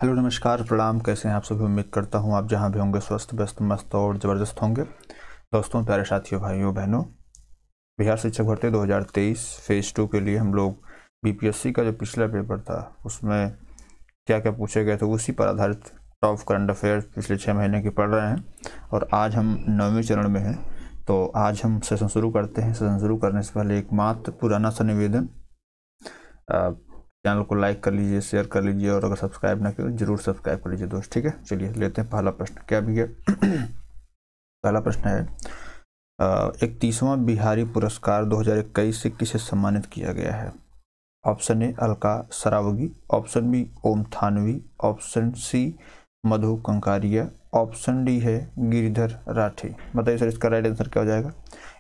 Hello नमस्कार प्रणाम। कैसे हैं आप सभी? उम्मीद करता हूं आप जहां भी होंगे स्वस्थ व्यस्त मस्त और ज़बरदस्त होंगे। दोस्तों, प्यारे साथियों, भाइयों बहनों, बिहार शिक्षक भर्ती 2023 फेज़ 2 के लिए हम लोग बीपीएससी का जो पिछला पेपर था उसमें क्या क्या पूछे गए थे उसी पर आधारित टॉप करंट अफेयर पिछले 6 महीने की पढ़ रहे हैं और आज हम 9वें चरण में हैं। तो आज हम सेशन शुरू करते हैं। सेशन शुरू करने से पहले एक मात्र पुराना सा निवेदन, चैनल को लाइक कर लीजिए, शेयर कर लीजिए और अगर सब्सक्राइब ना करें जरूर सब्सक्राइब कर लीजिए दोस्त। ठीक है, चलिए लेते हैं पहला प्रश्न। क्या भी है? पहला प्रश्न है 31वां बिहारी पुरस्कार 2021 से किसे सम्मानित किया गया है? Option A Alka Saraogi, option B Om Thanvi, option C Madhu Kankaria, option D है गिरिधर राठी। बताइए सर, इसका राइट आंसर क्या हो जाएगा?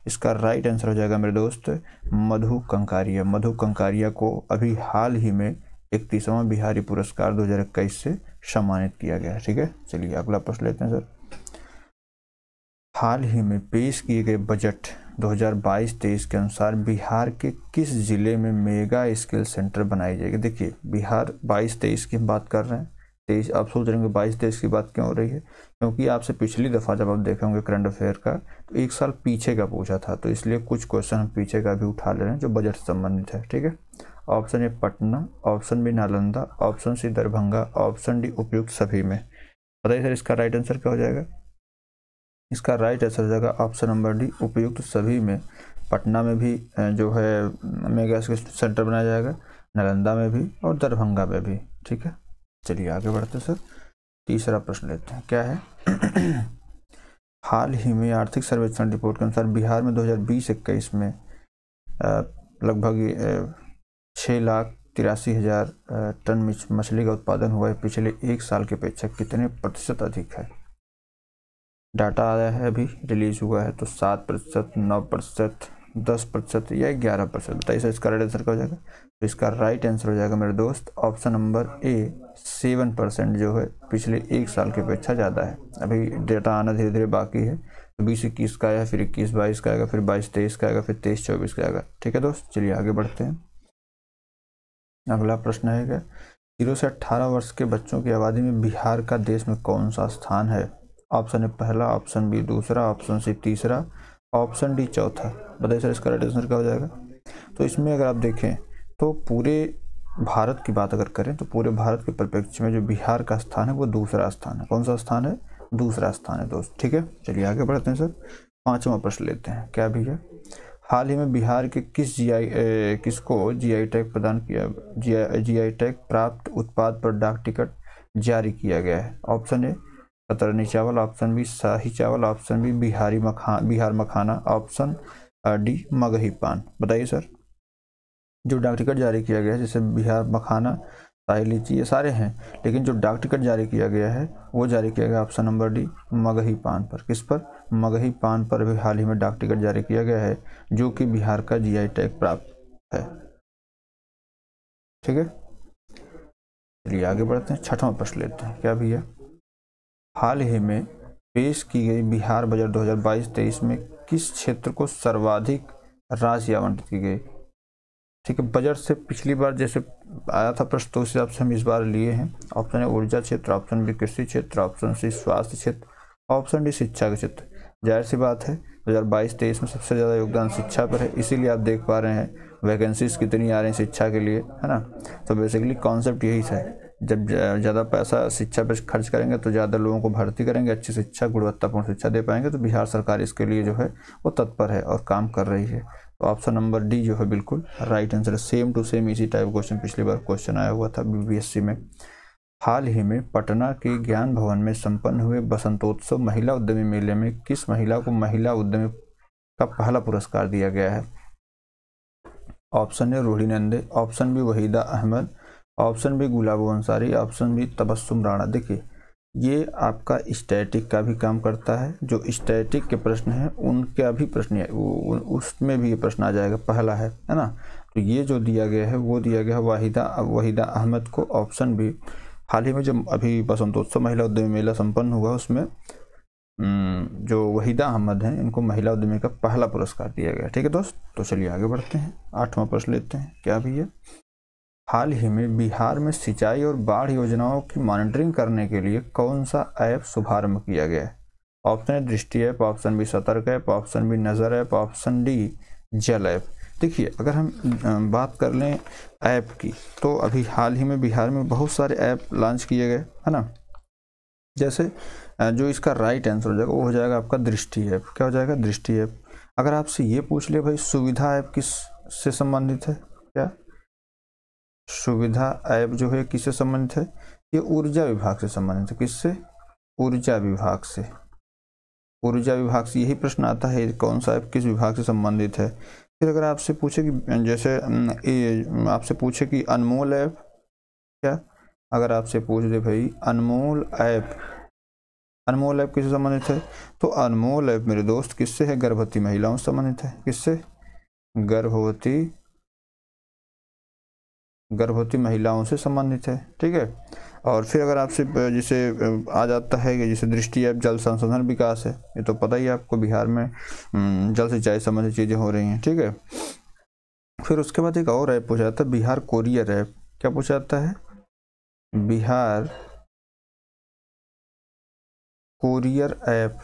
इसका राइट आंसर हो जाएगा मेरे दोस्त मधु कंकारिया। मधु कंकारिया को अभी हाल ही में 31वां बिहारी पुरस्कार 2021 से सम्मानित किया गया है। ठीक है, चलिए अगला प्रश्न लेते हैं सर। हाल ही में पेश किए गए बजट 2022-23 के अनुसार बिहार के किस जिले में मेगा स्किल सेंटर बनाई जाएगी? देखिए, बिहार 22-23 की बात कर रहे हैं। 23 आप सोच रहे होंगे 22-23 की बात क्यों हो रही है? क्योंकि आपसे पिछली दफ़ा जब आप देखे होंगे करंट अफेयर का तो एक साल पीछे का पूछा था, तो इसलिए कुछ क्वेश्चन हम पीछे का भी उठा ले रहे हैं जो बजट से संबंधित है। ठीक है, option A Patna, option B Nalanda, option C Darbhanga, option D उपयुक्त सभी में। बताइए सर, इसका राइट आंसर क्या हो जाएगा? इसका राइट आंसर हो जाएगा ऑप्शन नंबर डी, उपयुक्त सभी में। पटना में भी जो है मेगा स्किल सेंटर बनाया जाएगा, नालंदा में भी और दरभंगा में भी। ठीक है, चलिए आगे बढ़ते सर। तीसरा प्रश्न लेते हैं। क्या है? हाल ही में आर्थिक सर्वेक्षण रिपोर्ट के अनुसार बिहार में 2020-21 में लगभग 6,83,000 टन मछली का उत्पादन हुआ है। पिछले एक साल की अपेक्षा कितने प्रतिशत अधिक है? डाटा आया है, अभी रिलीज हुआ है, तो 7%, 9%, 10% या 11%। बताइए सर, इसका राइट आंसर क्या हो जाएगा? तो इसका राइट आंसर हो जाएगा मेरे दोस्त ऑप्शन नंबर ए 7% जो है पिछले एक साल की अपेक्षा ज़्यादा है। अभी डेटा आना धीरे धीरे बाकी है, तो 20-21 का आया, फिर 21-22 का आएगा, फिर 22-23 का आएगा, फिर 23-24 का आएगा। ठीक है दोस्त, चलिए आगे बढ़ते हैं। अगला प्रश्न है क्या? 0 से 18 वर्ष के बच्चों की आबादी में बिहार का देश में कौन सा स्थान है? ऑप्शन ए पहला, ऑप्शन बी दूसरा, ऑप्शन सी तीसरा, ऑप्शन डी चौथा। बताइए सर, इसका राइट आंसर क्या हो जाएगा? तो इसमें अगर आप देखें तो पूरे भारत की बात अगर करें तो पूरे भारत के परिप्रेक्ष्य में जो बिहार का स्थान है वो दूसरा स्थान है। कौन सा स्थान है? दूसरा स्थान है दोस्त। ठीक है, चलिए आगे बढ़ते हैं सर। 5वां प्रश्न लेते हैं। क्या भी है? हाल ही में बिहार के किसको जीआई टैग प्रदान किया, जीआई टैग प्राप्त उत्पाद पर डाक टिकट जारी किया गया है? ऑप्शन ए कतरनी चावल, ऑप्शन बी शाही चावल, ऑप्शन बी बिहार मखाना, ऑप्शन डी मगही पान। बताइए सर, जो डाक टिकट जारी किया गया है, जैसे बिहार मखाना, शाही लीची, ये सारे हैं, लेकिन जो डाक टिकट जारी किया गया है वो जारी किया गया ऑप्शन नंबर डी मगही पान पर। किस पर? मगही पान पर भी हाल ही में डाक टिकट जारी किया गया है, जो कि बिहार का जीआई टैग प्राप्त है। ठीक है, चलिए आगे बढ़ते हैं। 6वां प्रश्न लेते हैं। क्या भैया? हाल ही में पेश की गई बिहार बजट 2022-23 में किस क्षेत्र को सर्वाधिक राशि आवंटित की गई? ठीक है, बजट से पिछली बार जैसे आया था प्रश्न तो उस हिसाब से हम इस बार लिए हैं। ऑप्शन है ऊर्जा क्षेत्र, ऑप्शन बी कृषि क्षेत्र, ऑप्शन सी स्वास्थ्य क्षेत्र, ऑप्शन डी शिक्षा के क्षेत्र। जाहिर सी बात है 2022-23 में सबसे ज़्यादा योगदान शिक्षा पर है, इसीलिए आप देख पा रहे हैं वैकेंसीज कितनी आ रही हैं शिक्षा के लिए, है ना। तो बेसिकली कॉन्सेप्ट यही है, जब ज़्यादा पैसा शिक्षा पर खर्च करेंगे तो ज़्यादा लोगों को भर्ती करेंगे, अच्छी शिक्षा, गुणवत्तापूर्ण शिक्षा दे पाएंगे। तो बिहार सरकार इसके लिए जो है वो तत्पर है और काम कर रही है। तो ऑप्शन नंबर डी जो है बिल्कुल राइट आंसर है। सेम टू सेम इसी टाइप क्वेश्चन पिछली बार क्वेश्चन आया हुआ था बीपीएससी में। हाल ही में पटना के ज्ञान भवन में संपन्न हुए बसंतोत्सव महिला उद्यमी मेले में किस महिला को महिला उद्यमी का पहला पुरस्कार दिया गया है? Option A Rohini Nande, option B Waheeda Ahmed, option B Gulabo Ansari, option B Tabassum Rana. देखिए, ये आपका स्टैटिक का भी काम करता है। जो स्टैटिक के प्रश्न हैं उनका भी प्रश्न उसमें भी ये प्रश्न आ जाएगा, पहला है ना। तो ये जो दिया गया है वो दिया गया है वहीदा अहमद को। ऑप्शन बी, हाल ही में जो अभी बसंतोत्सव महिला उद्यमी मेला संपन्न हुआ उसमें जो वहीदा अहमद हैं इनको महिला उद्यमी का पहला पुरस्कार दिया गया। ठीक है दोस्त, तो चलिए आगे बढ़ते हैं। 8वां प्रश्न लेते हैं। क्या भी है? हाल ही में बिहार में सिंचाई और बाढ़ योजनाओं की मॉनिटरिंग करने के लिए कौन सा ऐप शुभारंभ किया गया है? ऑप्शन ए दृष्टि ऐप, ऑप्शन बी सतर्क ऐप, ऑप्शन बी नज़र ऐप, ऑप्शन डी जल ऐप। देखिए, अगर हम बात कर लें ऐप की, तो अभी हाल ही में बिहार में बहुत सारे ऐप लॉन्च किए गए, है ना। जैसे जो इसका राइट आंसर हो जाएगा वो हो जाएगा आपका दृष्टि ऐप। क्या हो जाएगा? दृष्टि ऐप। अगर आपसे ये पूछ ले भाई सुविधा ऐप किस से संबंधित है, क्या सुविधा ऐप जो है किससे संबंधित है? ये ऊर्जा विभाग से संबंधित है। किससे? ऊर्जा विभाग से। ऊर्जा विभाग से यही प्रश्न आता है, कौन सा ऐप किस विभाग से संबंधित है। फिर अगर आपसे पूछे कि जैसे आपसे पूछे कि अनमोल ऐप, क्या अगर आपसे पूछ दे भाई अनमोल ऐप किससे संबंधित है, तो अनमोल ऐप मेरे दोस्त किससे है? गर्भवती महिलाओं से संबंधित है। किससे? गर्भवती महिलाओं से संबंधित है। ठीक है। और फिर अगर आपसे जैसे आ जाता है कि जैसे दृष्टि ऐप जल संसाधन विकास है, ये तो पता ही है आपको, बिहार में जल सिंचाई संबंधित चीज़ें हो रही हैं। ठीक है। फिर उसके बाद एक और ऐप पूछा जाता है, बिहार कोरियर ऐप। क्या पूछा जाता है? Bihar courier app.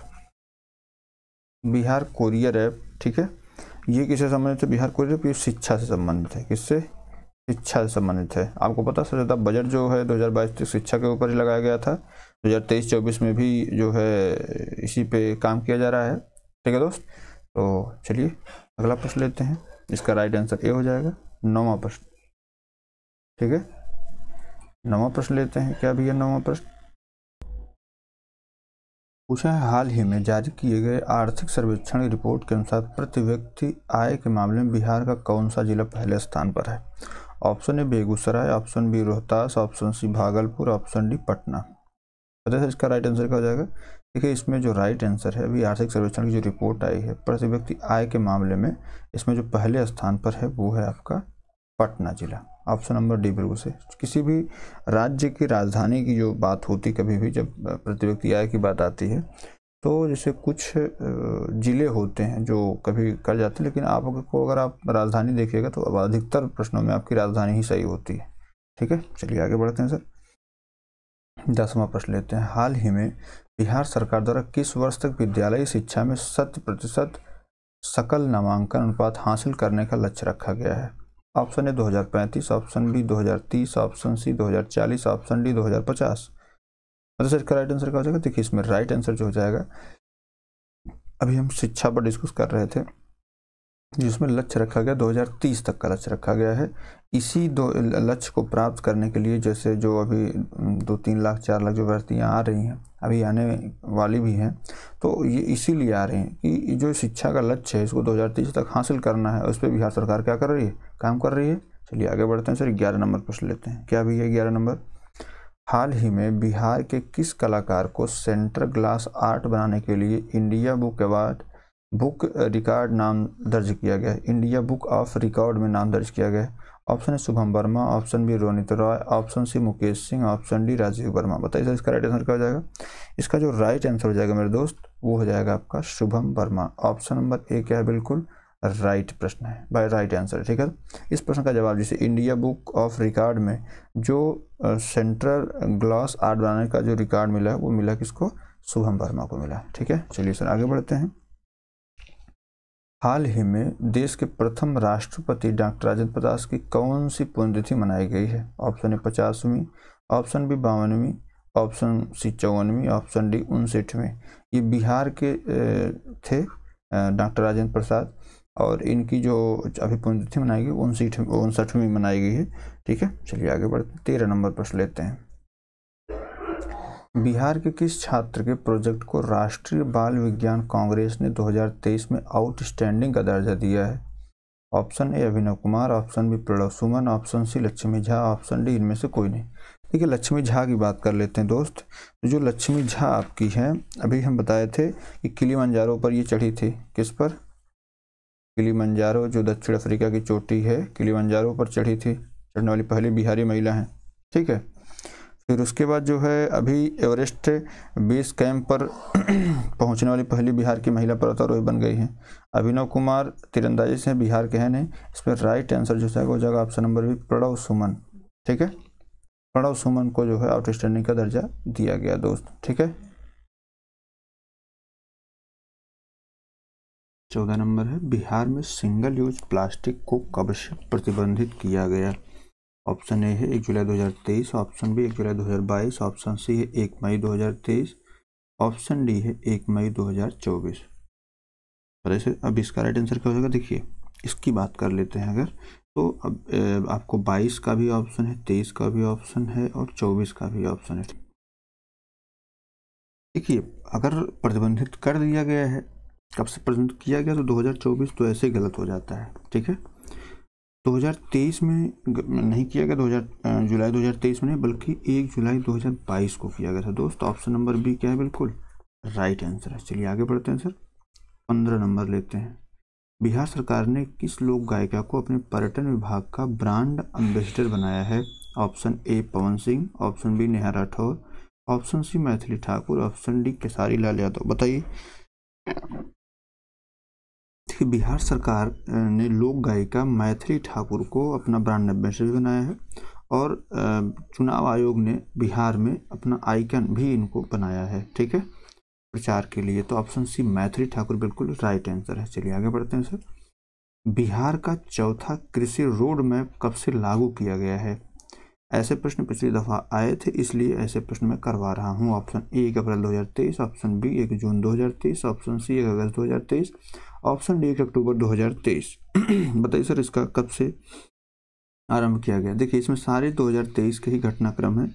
Bihar courier app, ठीक है। ये किससे संबंधित है? बिहार कोरियर ऐप ये शिक्षा से संबंधित है। किससे? शिक्षा से संबंधित है। आपको पता सबसे ज़्यादा बजट जो है 2022 शिक्षा के ऊपर ही लगाया गया था। 2023-24 में भी जो है इसी पे काम किया जा रहा है। ठीक है दोस्त, तो चलिए अगला प्रश्न लेते हैं। इसका राइट आंसर ए हो जाएगा, 9वां प्रश्न। ठीक है, 9वां प्रश्न लेते हैं। क्या भैया 9वां प्रश्न पूछा है, हाल ही में जारी किए गए आर्थिक सर्वेक्षण की रिपोर्ट के अनुसार प्रति व्यक्ति आय के मामले में बिहार का कौन सा जिला पहले स्थान पर है? Option A Begusarai, option B Rohtas, option C Bhagalpur, option D Patna. पता है इसका राइट आंसर क्या हो जाएगा? देखिए, इसमें जो राइट आंसर है, अभी आर्थिक सर्वेक्षण की जो रिपोर्ट आई है प्रति व्यक्ति आय के मामले में, इसमें जो पहले स्थान पर है वो है आपका पटना जिला। ऑप्शन नंबर डी बिल्कुल से। किसी भी राज्य की राजधानी की जो बात होती, कभी भी जब प्रति व्यक्ति आय की बात आती है, तो जैसे कुछ ज़िले होते हैं जो कभी कर जाते हैं, लेकिन आपको अगर आप राजधानी देखिएगा तो अधिकतर प्रश्नों में आपकी राजधानी ही सही होती है। ठीक है, चलिए आगे बढ़ते हैं सर। 10वां प्रश्न लेते हैं। हाल ही में बिहार सरकार द्वारा किस वर्ष तक विद्यालयी शिक्षा में 100% सकल नामांकन अनुपात हासिल करने का लक्ष्य रखा गया है? Option A 2035, option B 2030, option C 2040, option D 2050। मतलब सर इसका राइट आंसर क्या हो जाएगा? देखिए, इसमें राइट आंसर जो हो जाएगा, अभी हम शिक्षा पर डिस्कस कर रहे थे, जिसमें लक्ष्य रखा गया 2030 तक का लक्ष्य रखा गया है। इसी लक्ष्य को प्राप्त करने के लिए जैसे जो अभी 2-3 लाख 4 लाख जो भर्तियाँ आ रही हैं, अभी आने वाली भी हैं, तो ये इसीलिए आ रही हैं कि जो शिक्षा का लक्ष्य है इसको 2030 तक हासिल करना है। उस पर बिहार सरकार क्या कर रही है? काम कर रही है। चलिए आगे बढ़ते हैं सर। 11 नंबर प्रश्न लेते हैं। क्या भी है 11 नंबर? हाल ही में बिहार के किस कलाकार को सेंटर ग्लास आर्ट बनाने के लिए इंडिया बुक रिकॉर्ड नाम दर्ज किया गया है? इंडिया बुक ऑफ रिकॉर्ड में नाम दर्ज किया गया है। ऑप्शन है Shubham Verma, option B Ronit Roy, option C Mukesh Singh, option D Rajeev Verma. बताइए सर इसका राइट आंसर क्या हो जाएगा? इसका जो राइट आंसर हो जाएगा मेरे दोस्त, वो हो जाएगा आपका Shubham Verma. Option number A क्या है? बिल्कुल राइट प्रश्न है, बाय राइट आंसर। ठीक है, इस प्रश्न का जवाब जैसे इंडिया बुक ऑफ रिकॉर्ड में जो सेंट्रल ग्लास आर्ट बनाने का जो रिकॉर्ड मिला है, वो मिला किसको? शुभम वर्मा को मिला। ठीक है, चलिए सर आगे बढ़ते हैं। हाल ही में देश के प्रथम राष्ट्रपति डॉक्टर राजेंद्र प्रसाद की कौन सी पुण्यतिथि मनाई गई है? ऑप्शन ए 50वीं, ऑप्शन बी 52वीं, ऑप्शन सी 54वीं, ऑप्शन डी 59वीं। ये बिहार के थे डॉक्टर राजेंद्र प्रसाद, और इनकी जो अभी पुण्यतिथि मनाई गई 59वीं मनाई गई है। ठीक है, चलिए आगे बढ़ते हैं। 13 नंबर प्रश्न लेते हैं। बिहार के किस छात्र के प्रोजेक्ट को राष्ट्रीय बाल विज्ञान कांग्रेस ने 2023 में आउटस्टैंडिंग का दर्जा दिया है? Option A Abhinav Kumar, option B Pranav Suman, option C Lakshmi Jha, option D इनमें से कोई नहीं। ठीक है, लक्ष्मी झा की बात कर लेते हैं दोस्त। जो लक्ष्मी झा आपकी है, अभी हम बताए थे कि किलिमंजारो पर ये चढ़ी थी। किस पर? किलिमंजारो, जो दक्षिण अफ्रीका की चोटी है, किलिमंजारो पर चढ़ी थी, चढ़ने वाली पहली बिहारी महिला हैं। ठीक है, फिर उसके बाद जो है अभी एवरेस्ट बेस कैंप पर पहुंचने वाली पहली बिहार की महिला पर्वतारोही बन गई हैं। अभिनव कुमार तीरंदाजी से बिहार के हैं नहीं। इस पर राइट आंसर जो है हो जाएगा ऑप्शन नंबर बी प्रणव सुमन। ठीक है। प्रणव सुमन को जो है आउटस्टैंडिंग का दर्जा दिया गया दोस्त, ठीक है। 14 नंबर है, बिहार में सिंगल यूज प्लास्टिक को कब से प्रतिबंधित किया गया? ऑप्शन ए है 1 जुलाई 2023, ऑप्शन बी 1 जुलाई 2022, ऑप्शन सी है 1 मई 2023, ऑप्शन डी है 1 मई 2024। और ऐसे अब इसका राइट आंसर क्या हो जाएगा? देखिए इसकी बात कर लेते हैं अगर, तो अब आपको 22 का भी ऑप्शन है, 23 का भी ऑप्शन है और 24 का भी ऑप्शन है। देखिए अगर प्रतिबंधित कर दिया गया है, कब से प्रतिबंधित किया गया, तो 2024 तो ऐसे ही गलत हो जाता है, ठीक है। 2023 में नहीं किया गया, जुलाई 2023 में नहीं, बल्कि 1 जुलाई 2022 को किया गया था दोस्त। ऑप्शन नंबर बी क्या है? बिल्कुल राइट आंसर है। चलिए आगे बढ़ते हैं सर, 15 नंबर लेते हैं। बिहार सरकार ने किस लोक गायिका को अपने पर्यटन विभाग का ब्रांड एम्बेसडर बनाया है? Option A Pawan Singh, option B Neha Rathore, option C Maithili Thakur, option D Khesari Lal Yadav. बताइए। बिहार सरकार ने लोक गायिका मैथिली ठाकुर को अपना ब्रांड एम्बेसडर बनाया है और चुनाव आयोग ने बिहार में अपना आइकन भी इनको बनाया है, ठीक है, प्रचार के लिए। तो ऑप्शन सी मैथिली ठाकुर बिल्कुल राइट आंसर है। चलिए आगे बढ़ते हैं सर। बिहार का चौथा कृषि रोड मैप कब से लागू किया गया है? ऐसे प्रश्न पिछली दफा आए थे, इसलिए ऐसे प्रश्न मैं करवा रहा हूँ। ऑप्शन ए 1 अप्रैल 2023, ऑप्शन बी 1 जून 2023, ऑप्शन सी 1 अगस्त 2023, ऑप्शन डी 1 अक्टूबर 2023। बताइए सर इसका कब से आरंभ किया गया? देखिए इसमें सारे 2023 के ही घटनाक्रम है।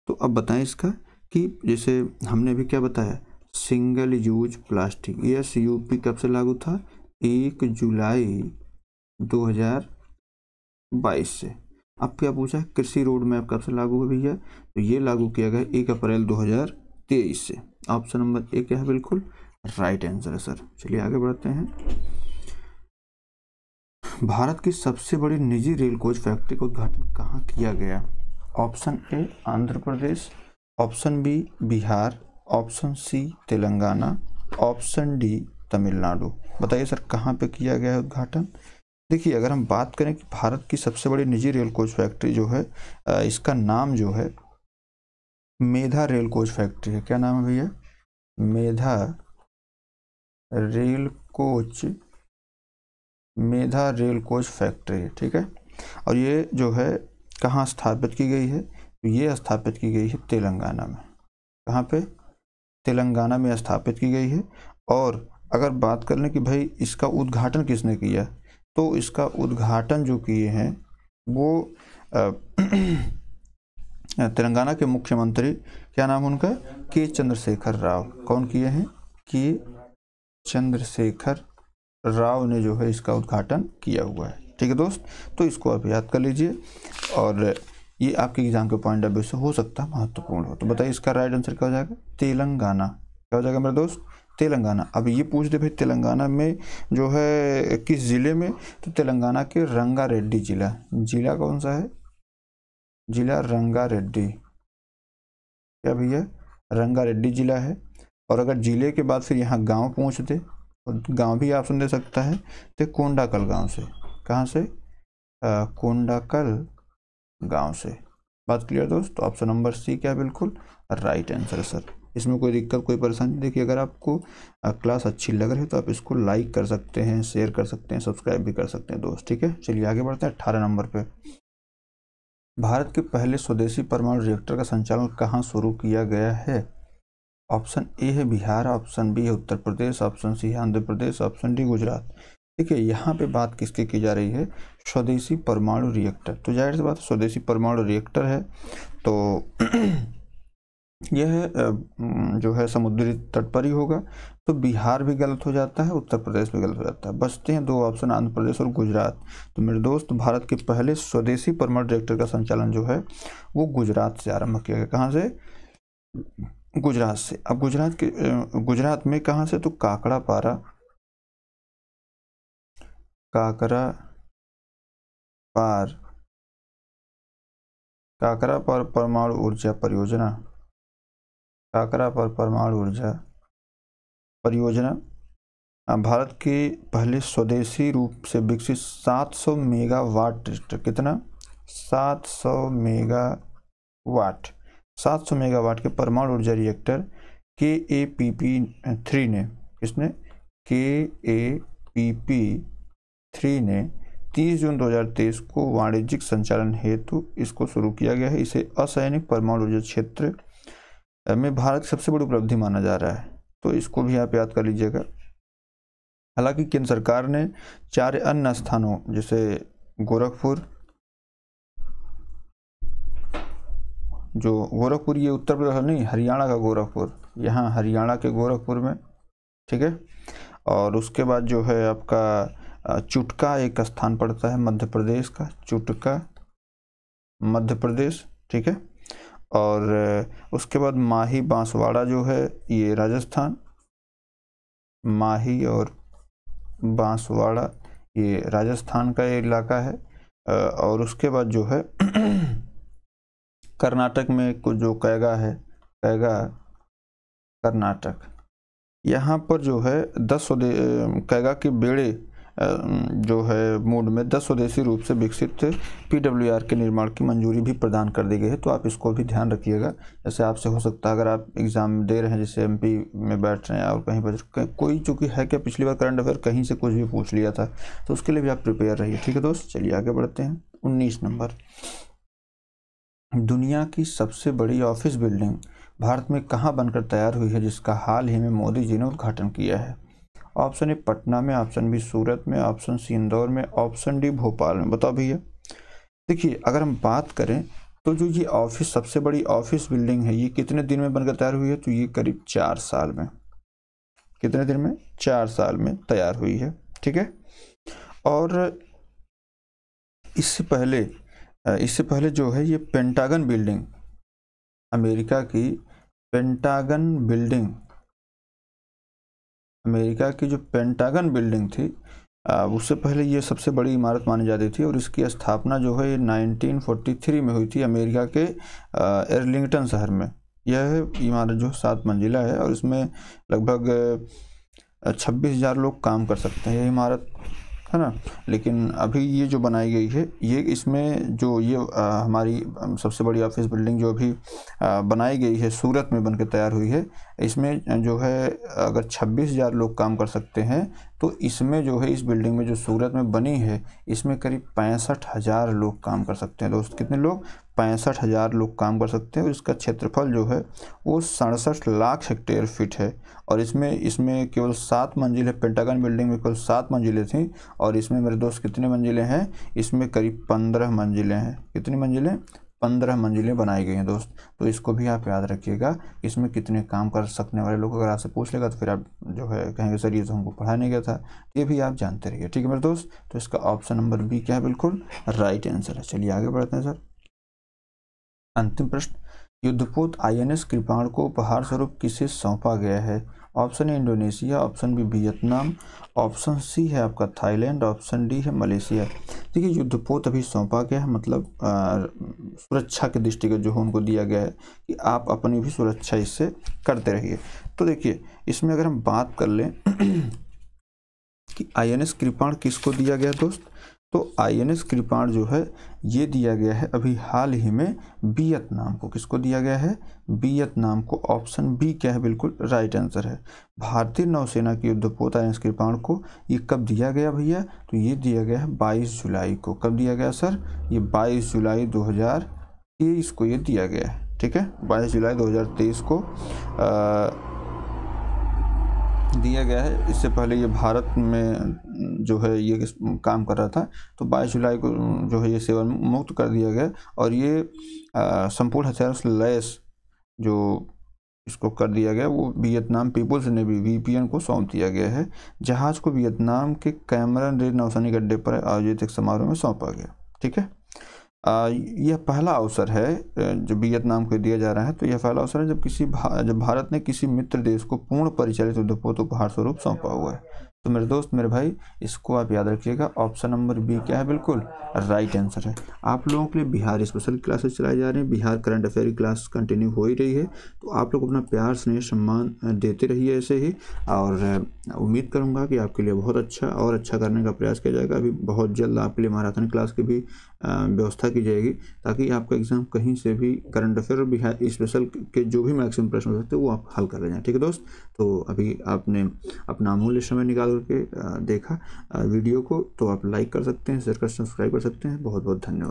तो अब बताएं इसका कि जैसे हमने भी क्या बताया, single use plastic, yes UP कब से लागू था? 1 जुलाई 2022 से। अब क्या पूछा, कृषि रोड मैप कब से लागू है भैया? तो ये लागू किया गया 1 अप्रैल 2023 से। ऑप्शन नंबर ए क्या है? बिल्कुल राइट आंसर है सर। चलिए आगे बढ़ते हैं। भारत की सबसे बड़ी निजी रेल कोच फैक्ट्री का उद्घाटन कहाँ किया गया? Option A Andhra Pradesh, option B Bihar, option C Telangana, option D Tamil Nadu. बताइए सर कहाँ पे किया गया है उद्घाटन? देखिए अगर हम बात करें कि भारत की सबसे बड़ी निजी रेल कोच फैक्ट्री जो है, इसका नाम जो है मेधा रेल कोच फैक्ट्री है। क्या नाम है भैया? मेधा रेल कोच, मेधा रेल कोच फैक्ट्री है, ठीक है। और ये जो है कहाँ स्थापित की गई है? तो ये स्थापित की गई है तेलंगाना में। कहाँ पे? तेलंगाना में स्थापित की गई है। और अगर बात कर लें कि भाई इसका उद्घाटन किसने किया, तो इसका उद्घाटन जो किए हैं वो तेलंगाना के मुख्यमंत्री, क्या नाम उनका? के चंद्रशेखर राव। कौन किए हैं? के चंद्रशेखर राव ने जो है इसका उद्घाटन किया हुआ है, ठीक है दोस्त। तो इसको आप याद कर लीजिए और ये आपके एग्जाम के पॉइंट ऑफ व्यू से हो सकता है महत्वपूर्ण हो। तो बताइए इसका राइट आंसर क्या हो जाएगा? तेलंगाना। क्या हो जाएगा मेरे दोस्त? तेलंगाना। अब ये पूछ दे भाई तेलंगाना में जो है किस जिले में, तो तेलंगाना के रंगारेड्डी जिला। जिला कौन सा है? जिला रंगारेड्डी। क्या भैया? रंगारेड्डी जिला है। और अगर जिले के बाद फिर यहाँ गांव पूछ दे, और गांव भी ऑप्शन दे सकता है, तो कोंडाकल गांव से। कहाँ से? कोंडाकल गांव से। बात क्लियर दोस्त? तो ऑप्शन नंबर सी क्या है? बिल्कुल राइट आंसर है सर। इसमें कोई दिक्कत कोई परेशानी? देखिए अगर आपको क्लास अच्छी लग रही है तो आप इसको लाइक कर सकते हैं, शेयर कर सकते हैं, सब्सक्राइब भी कर सकते हैं दोस्त, ठीक है। चलिए आगे बढ़ते हैं 18 नंबर पे। भारत के पहले स्वदेशी परमाणु रिएक्टर का संचालन कहाँ शुरू किया गया है? ऑप्शन ए है बिहार, ऑप्शन बी है उत्तर प्रदेश, ऑप्शन सी है आंध्र प्रदेश, ऑप्शन डी गुजरात। देखिए यहाँ पे बात किसकी की जा रही है? स्वदेशी परमाणु रिएक्टर। तो जाहिर सी बात स्वदेशी परमाणु रिएक्टर है तो यह जो है समुद्री तट पर ही होगा। तो बिहार भी गलत हो जाता है, उत्तर प्रदेश भी गलत हो जाता है, बचते हैं दो ऑप्शन, आंध्र प्रदेश और गुजरात। तो मेरे दोस्त भारत के पहले स्वदेशी परमाणु रिएक्टर का संचालन जो है वो गुजरात से आरंभ किया गया। कहाँ से? गुजरात से। अब गुजरात में कहाँ से? तो काकरापारा परमाणु ऊर्जा परियोजना, काकरापार परमाणु ऊर्जा परियोजना भारत के पहले स्वदेशी रूप से विकसित 700 मेगावाट रिएक्टर। कितना? 700 मेगावाट 700 मेगावाट के परमाणु ऊर्जा रिएक्टर KAPP-3 ने, किसने, KAPP-3 ने 30 जून 2023 को वाणिज्यिक संचालन हेतु इसको शुरू किया गया है। इसे असैनिक परमाणु ऊर्जा क्षेत्र में भारत की सबसे बड़ी उपलब्धि माना जा रहा है, तो इसको भी आप याद कर लीजिएगा। हालांकि केंद्र सरकार ने 4 अन्य स्थानों जैसे गोरखपुर, ये उत्तर प्रदेश नहीं, हरियाणा का गोरखपुर, यहाँ हरियाणा के गोरखपुर में, ठीक है। और उसके बाद जो है आपका चुटका एक स्थान पड़ता है मध्य प्रदेश का, चुटका मध्य प्रदेश, ठीक है। और उसके बाद माही बांसवाड़ा जो है ये राजस्थान, माही और बांसवाड़ा ये राजस्थान का इलाका है। और उसके बाद जो है कर्नाटक में कुछ जो कैगा है, कैगा कर्नाटक, यहाँ पर जो है 10 कैगा के बेड़े जो है मूड में 10 स्वदेशी रूप से विकसित PWR के निर्माण की मंजूरी भी प्रदान कर दी गई है। तो आप इसको भी ध्यान रखिएगा। जैसे आपसे हो सकता है अगर आप एग्ज़ाम दे रहे हैं, जैसे MP में बैठ रहे हैं और कहीं पर कोई चूँकि है क्या, पिछली बार करंट अफेयर कहीं से कुछ भी पूछ लिया था, तो उसके लिए भी आप प्रिपेयर रहिए, ठीक है दोस्त। चलिए आगे बढ़ते हैं। 19 नंबर, दुनिया की सबसे बड़ी ऑफिस बिल्डिंग भारत में कहाँ बनकर तैयार हुई है, जिसका हाल ही में मोदी जी ने उद्घाटन किया है? ऑप्शन ए पटना में, ऑप्शन बी सूरत में, ऑप्शन सी इंदौर में, ऑप्शन डी भोपाल में। बताओ भैया। देखिए अगर हम बात करें तो जो ये ऑफिस, सबसे बड़ी ऑफिस बिल्डिंग है, ये कितने दिन में बनकर तैयार हुई है? तो ये करीब 4 साल में। कितने दिन में? 4 साल में तैयार हुई है, ठीक है। और इससे पहले जो है ये पेंटागन बिल्डिंग, अमेरिका की पेंटागन बिल्डिंग, अमेरिका की जो पेंटागन बिल्डिंग थी उससे पहले ये सबसे बड़ी इमारत मानी जाती थी। और इसकी स्थापना जो है 1943 में हुई थी अमेरिका के एर्लिंगटन शहर में। यह इमारत जो 7 मंजिला है और इसमें लगभग 26,000 लोग काम कर सकते हैं, यह इमारत, है ना। लेकिन अभी ये जो बनाई गई है, ये इसमें जो ये हमारी सबसे बड़ी ऑफिस बिल्डिंग जो अभी बनाई गई है, सूरत में बनकर तैयार हुई है, इसमें जो है अगर 26,000 लोग काम कर सकते हैं, तो इसमें जो है इस बिल्डिंग में जो सूरत में बनी है, इसमें करीब 65,000 लोग काम कर सकते हैं दोस्त। कितने लोग? 65,000 लोग काम कर सकते हैं। और इसका क्षेत्रफल जो है वो 67 लाख हेक्टेयर फीट है। और इसमें केवल 7 मंजिल है। पेंटागन बिल्डिंग में केवल 7 मंजिलें थी और इसमें मेरे दोस्त कितने मंजिलें हैं? इसमें करीब 15 मंजिलें हैं। कितनी मंजिलें? 15 मंजिलें बनाई गई हैं दोस्त। तो इसको भी आप याद रखिएगा, इसमें कितने काम कर सकने वाले लोग अगर आपसे पूछ लेगा तो फिर आप जो है कहेंगे सर ये तो हमको पढ़ा नहीं गया था। ये भी आप जानते रहिए, ठीक है मेरे दोस्त। तो इसका ऑप्शन नंबर बी क्या है? बिल्कुल राइट आंसर है। चलिए आगे बढ़ते हैं सर। अंतिम प्रश्न, युद्धपोत INS कृपाण को उपहार स्वरूप किसे सौंपा गया है? Option A Indonesia, option B Vietnam, option C है आपका थाईलैंड, ऑप्शन डी है मलेशिया। देखिए युद्धपोत अभी सौंपा गया है, मतलब सुरक्षा के दृष्टिगत जो है उनको दिया गया है कि आप अपनी भी सुरक्षा इससे करते रहिए। तो देखिए इसमें अगर हम बात कर लें कि INS कृपाण किसको दिया गया दोस्त, तो INS कृपाण जो है ये दिया गया है अभी हाल ही में वियतनाम को। किसको दिया गया है? वियतनाम को। ऑप्शन बी क्या है? बिल्कुल राइट आंसर है। भारतीय नौसेना की युद्धपोत INS कृपाण को ये कब दिया गया भैया? तो ये दिया गया है 22 जुलाई को। कब दिया गया सर? ये 22 जुलाई 2023 को ये दिया गया है, ठीक है। 22 जुलाई 2023 को दिया गया है। इससे पहले ये भारत में जो है ये काम कर रहा था, तो 22 जुलाई को जो है ये सेवा मुक्त कर दिया गया। और ये संपूर्ण हथियारों से लैस जो इसको कर दिया गया वो वियतनाम पीपुल्स नेवी VPN को सौंप दिया गया है। जहाज को वियतनाम के कैमरन रेड नौसैनिक अड्डे पर आयोजित एक समारोह में सौंपा गया, ठीक है। यह पहला अवसर है जो वियतनाम को दिया जा रहा है। तो यह पहला अवसर है जब भारत ने किसी मित्र देश को पूर्ण परिचालित युद्धपोत उपहार स्वरूप सौंपा हुआ है। तो मेरे दोस्त मेरे भाई इसको आप याद रखिएगा। ऑप्शन नंबर बी क्या है? बिल्कुल राइट आंसर है। आप लोगों के लिए बिहार स्पेशल क्लासेस चलाई जा रही हैं। बिहार करंट अफेयर की क्लास कंटिन्यू हो ही रही है। तो आप लोग अपना प्यार स्नेह सम्मान देते रहिए ऐसे ही। और उम्मीद करूंगा कि आपके लिए बहुत अच्छा और अच्छा करने का प्रयास किया जाएगा। अभी बहुत जल्द आपके लिए मैराथन क्लास की भी व्यवस्था की जाएगी, ताकि आपका एग्ज़ाम कहीं से भी करंट अफेयर और बिहार स्पेशल के जो भी मैक्सिमम प्रश्न हो सकते हैं वो आप हल कर ले जाएँ। ठीक है दोस्त, तो अभी आपने अपना अमूल्य समय निकाल करके देखा वीडियो को, तो आप लाइक कर सकते हैं, शेयर कर सब्सक्राइब कर सकते हैं। बहुत बहुत धन्यवाद।